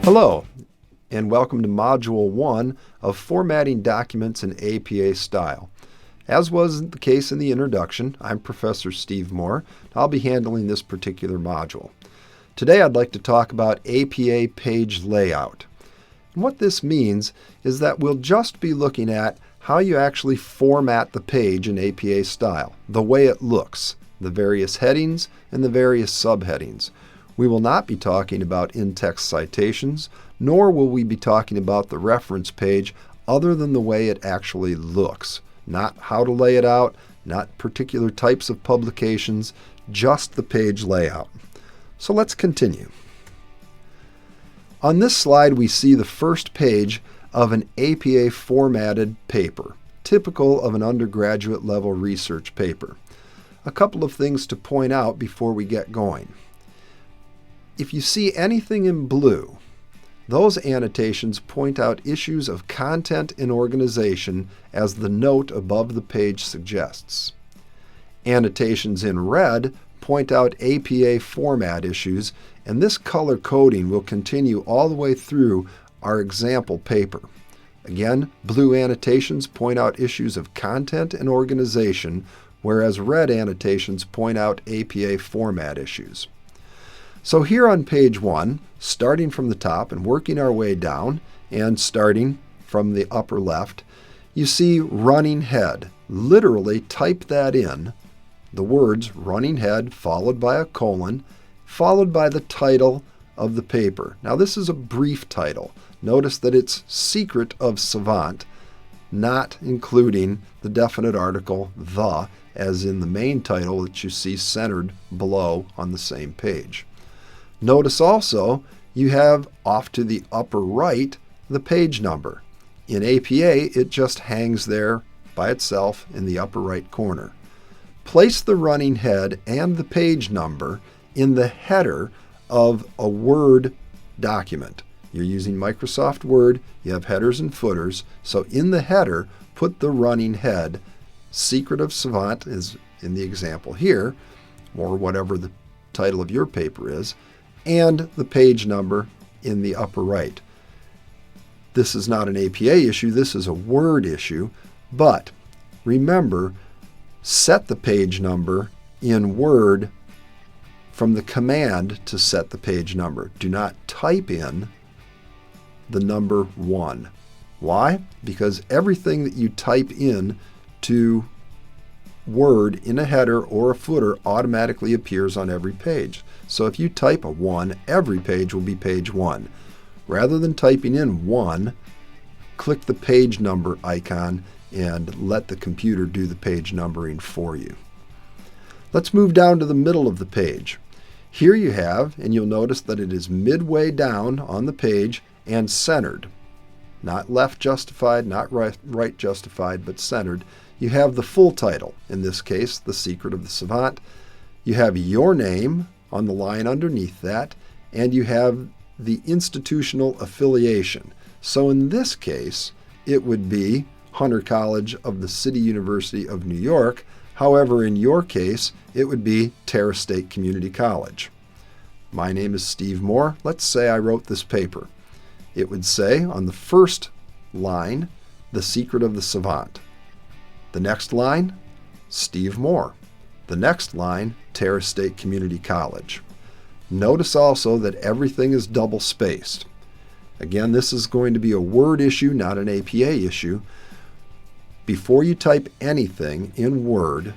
Hello, and welcome to Module 1 of Formatting Documents in APA Style. As was the case in the introduction, I'm Professor Steve Moore, and I'll be handling this particular module. Today I'd like to talk about APA page layout. And what this means is that we'll just be looking at how you actually format the page in APA Style, the way it looks, the various headings and the various subheadings. We will not be talking about in-text citations, nor will we be talking about the reference page other than the way it actually looks. Not how to lay it out, not particular types of publications, just the page layout. So let's continue. On this slide, we see the first page of an APA formatted paper, typical of an undergraduate level research paper. A couple of things to point out before we get going. If you see anything in blue, those annotations point out issues of content and organization as the note above the page suggests. Annotations in red point out APA format issues, and this color coding will continue all the way through our example paper. Again, blue annotations point out issues of content and organization, whereas red annotations point out APA format issues. So here on page 1, starting from the top and working our way down, and starting from the upper left, you see running head. Literally type that in, the words running head followed by a colon, followed by the title of the paper. Now this is a brief title. Notice that it's Secret of Savant, not including the definite article the, as in the main title that you see centered below on the same page. Notice also you have off to the upper right the page number. In APA, it just hangs there by itself in the upper right corner. Place the running head and the page number in the header of a Word document. You're using Microsoft Word, you have headers and footers, so in the header, put the running head, Secret of Savant is in the example here, or whatever the title of your paper is, and the page number in the upper right. This is not an APA issue, this is a Word issue, but remember, set the page number in Word from the command to set the page number. Do not type in the number 1. Why? Because everything that you type in to Word in a header or a footer automatically appears on every page. So if you type a 1, every page will be page 1. Rather than typing in 1, click the page number icon and let the computer do the page numbering for you. Let's move down to the middle of the page. Here you have, and you'll notice that it is midway down on the page and centered. Not left justified, not right justified, but centered. You have the full title, in this case, The Secret of the Savant. You have your name on the line underneath that, and you have the institutional affiliation. So in this case, it would be Hunter College of the City University of New York. However, in your case, it would be Terrace State Community College. My name is Steve Moore. Let's say I wrote this paper. It would say on the first line, The Secret of the Savant. The next line, Steve Moore. The next line, Terrace State Community College. Notice also that everything is double-spaced. Again, this is going to be a Word issue, not an APA issue. Before you type anything in Word,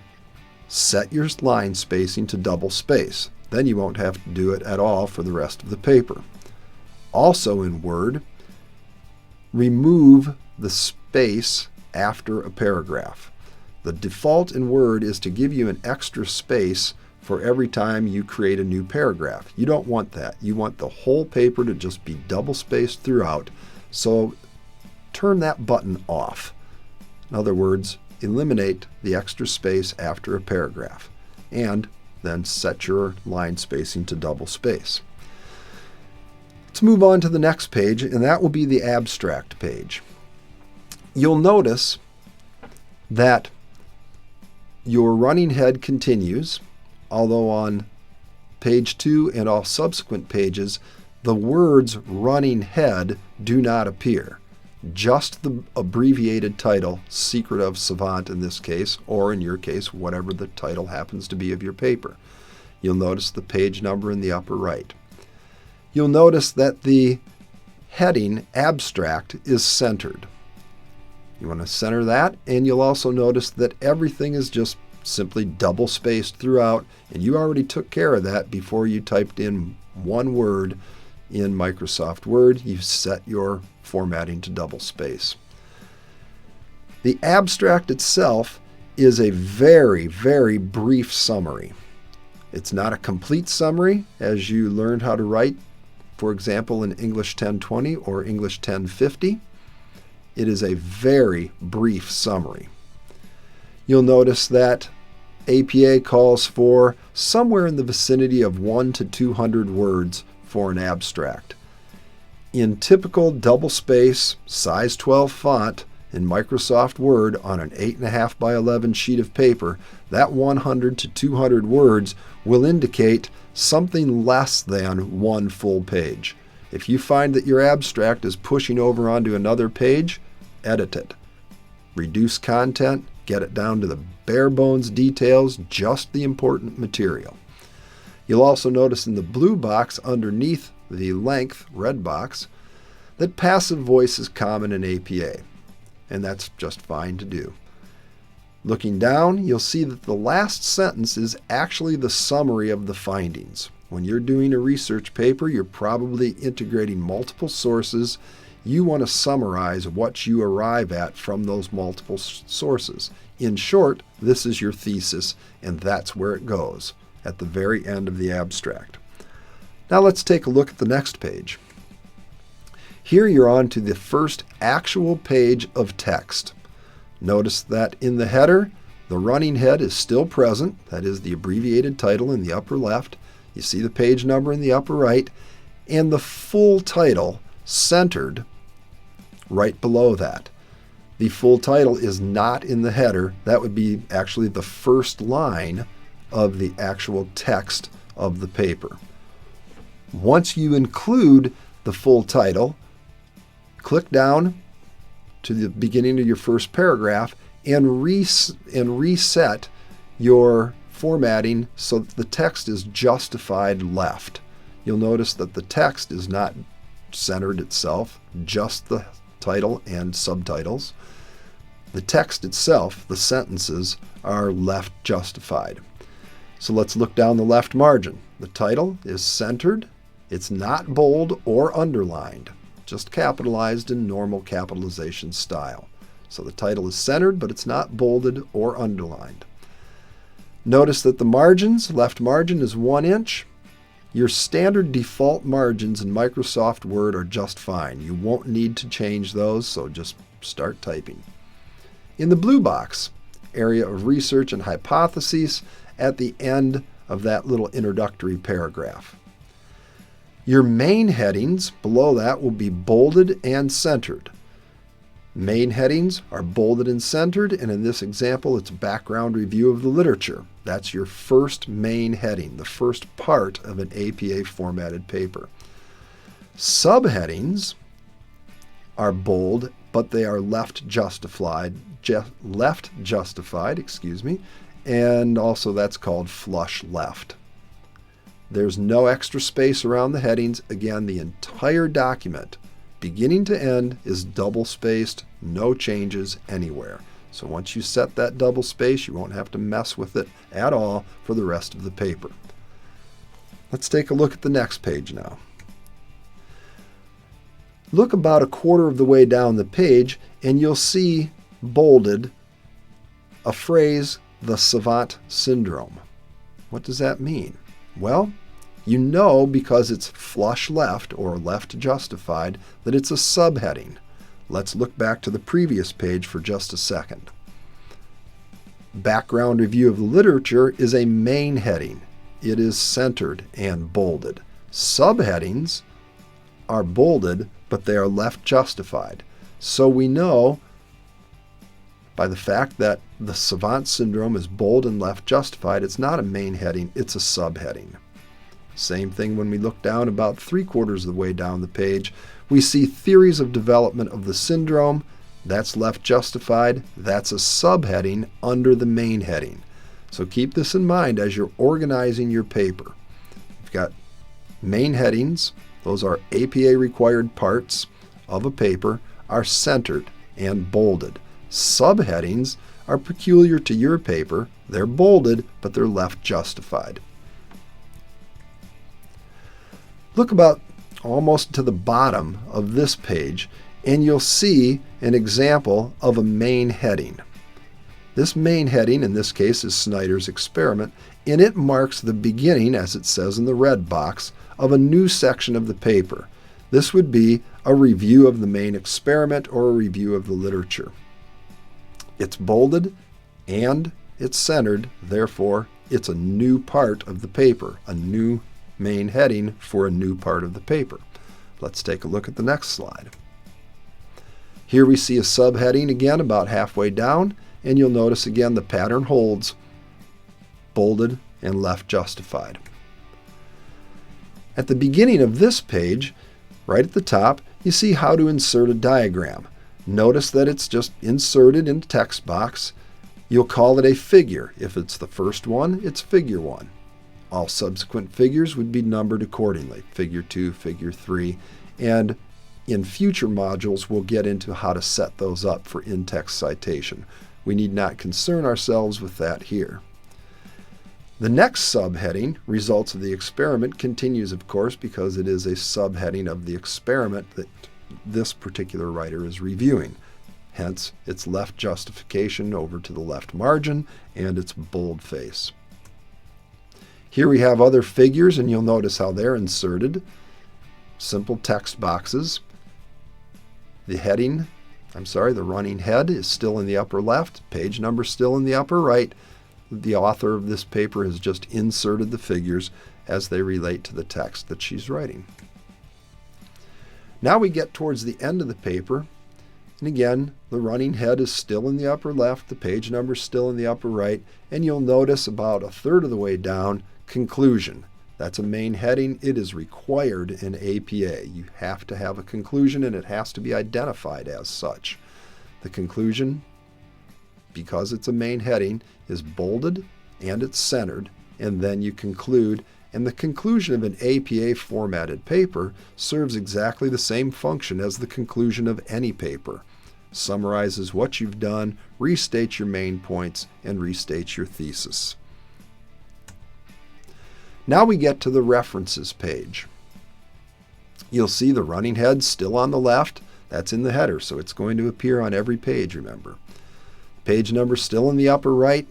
set your line spacing to double space. Then you won't have to do it at all for the rest of the paper. Also in Word, remove the space after a paragraph. The default in Word is to give you an extra space for every time you create a new paragraph. You don't want that. You want the whole paper to just be double-spaced throughout, so turn that button off. In other words, eliminate the extra space after a paragraph, and then set your line spacing to double space. Let's move on to the next page, and that will be the abstract page. You'll notice that your running head continues, although on page 2 and all subsequent pages, the words running head do not appear. Just the abbreviated title, Secret of Savant in this case, or in your case, whatever the title happens to be of your paper. You'll notice the page number in the upper right. You'll notice that the heading Abstract is centered. You want to center that, and you'll also notice that everything is just simply double-spaced throughout, and you already took care of that before you typed in one word in Microsoft Word. You set your formatting to double space. The abstract itself is a very, very brief summary. It's not a complete summary as you learned how to write, for example, in English 1020 or English 1050. It is a very brief summary. You'll notice that APA calls for somewhere in the vicinity of 100 to 200 words for an abstract. In typical double-space, size 12 font in Microsoft Word on an 8.5 by 11 sheet of paper, that 100 to 200 words will indicate something less than one full page. If you find that your abstract is pushing over onto another page, edit it. Reduce content, get it down to the bare bones details, just the important material. You'll also notice in the blue box underneath the length, red box, that passive voice is common in APA, and that's just fine to do. Looking down, you'll see that the last sentence is actually the summary of the findings. When you're doing a research paper, you're probably integrating multiple sources. You want to summarize what you arrive at from those multiple sources. In short, this is your thesis, and that's where it goes, at the very end of the abstract. Now let's take a look at the next page. Here you're on to the first actual page of text. Notice that in the header, the running head is still present. That is the abbreviated title in the upper left. You see the page number in the upper right, and the full title centered right below that. The full title is not in the header. That would be actually the first line of the actual text of the paper. Once you include the full title, click down to the beginning of your first paragraph and reset your formatting so that the text is justified left. You'll notice that the text is not centered itself, just the title and subtitles. The text itself, the sentences, are left justified. So let's look down the left margin. The title is centered. It's not bold or underlined, just capitalized in normal capitalization style. So the title is centered, but it's not bolded or underlined. Notice that the margins, left margin is 1 inch. Your standard default margins in Microsoft Word are just fine. You won't need to change those, so just start typing. In the blue box, area of research and hypotheses, at the end of that little introductory paragraph. Your main headings below that will be bolded and centered. Main headings are bolded and centered, and in this example, it's background review of the literature. That's your first main heading, the first part of an APA formatted paper. Subheadings are bold, but they are left justified, and also that's called flush left. There's no extra space around the headings. Again, the entire document, beginning to end, is double spaced, no changes anywhere. So once you set that double space, you won't have to mess with it at all for the rest of the paper. Let's take a look at the next page now. Look about a quarter of the way down the page and you'll see bolded a phrase, the Savant Syndrome. What does that mean? Well, you know because it's flush left or left justified that it's a subheading. Let's look back to the previous page for just a second. Background review of the literature is a main heading. It is centered and bolded. Subheadings are bolded, but they are left justified. So we know by the fact that the Savant Syndrome is bold and left justified, it's not a main heading, it's a subheading. Same thing when we look down about 3/4 of the way down the page. We see theories of development of the syndrome. That's left justified. That's a subheading under the main heading. So keep this in mind as you're organizing your paper. You've got main headings. Those are APA required parts of a paper, are centered and bolded. Subheadings are peculiar to your paper. They're bolded, but they're left justified. Look about almost to the bottom of this page, and you'll see an example of a main heading. This main heading, in this case, is Snyder's experiment, and it marks the beginning, as it says in the red box, of a new section of the paper. This would be a review of the main experiment or a review of the literature. It's bolded and it's centered, therefore it's a new part of the paper, a new main heading for a new part of the paper. Let's take a look at the next slide. Here we see a subheading again about halfway down, and you'll notice again the pattern holds, bolded and left justified. At the beginning of this page, right at the top, you see how to insert a diagram. Notice that it's just inserted in the text box. You'll call it a figure. If it's the first one, it's figure 1. All subsequent figures would be numbered accordingly, figure 2, figure 3, and in future modules we'll get into how to set those up for in-text citation. We need not concern ourselves with that here. The next subheading, results of the experiment, continues of course because it is a subheading of the experiment that this particular writer is reviewing. Hence, its left justification over to the left margin and its boldface. Here we have other figures, and you'll notice how they're inserted. Simple text boxes. The running head is still in the upper left, page number still in the upper right. The author of this paper has just inserted the figures as they relate to the text that she's writing. Now we get towards the end of the paper, and again, the running head is still in the upper left, the page number is still in the upper right, and you'll notice about 1/3 of the way down, conclusion. That's a main heading. It is required in APA. You have to have a conclusion, and it has to be identified as such. The conclusion, because it's a main heading, is bolded and it's centered, and then you conclude. And the conclusion of an APA formatted paper serves exactly the same function as the conclusion of any paper. Summarizes what you've done, restates your main points, and restates your thesis. Now we get to the references page. You'll see the running head still on the left. That's in the header, so it's going to appear on every page, remember. Page number still in the upper right,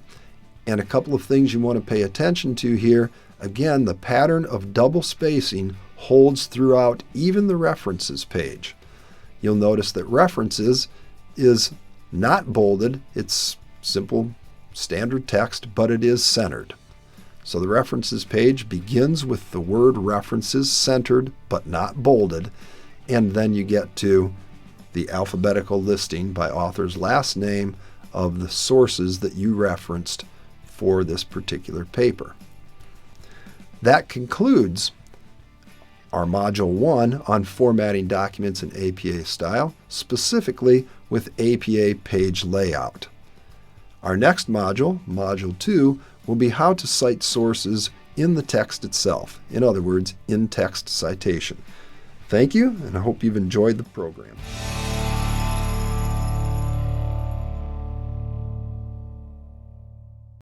and a couple of things you want to pay attention to here. Again, the pattern of double spacing holds throughout even the references page. You'll notice that references is not bolded. It's simple standard text, but it is centered. So the references page begins with the word references, centered but not bolded, and then you get to the alphabetical listing by author's last name of the sources that you referenced for this particular paper. That concludes our Module 1 on formatting documents in APA style, specifically with APA page layout. Our next module, Module 2, will be how to cite sources in the text itself. In other words, in-text citation. Thank you, and I hope you've enjoyed the program.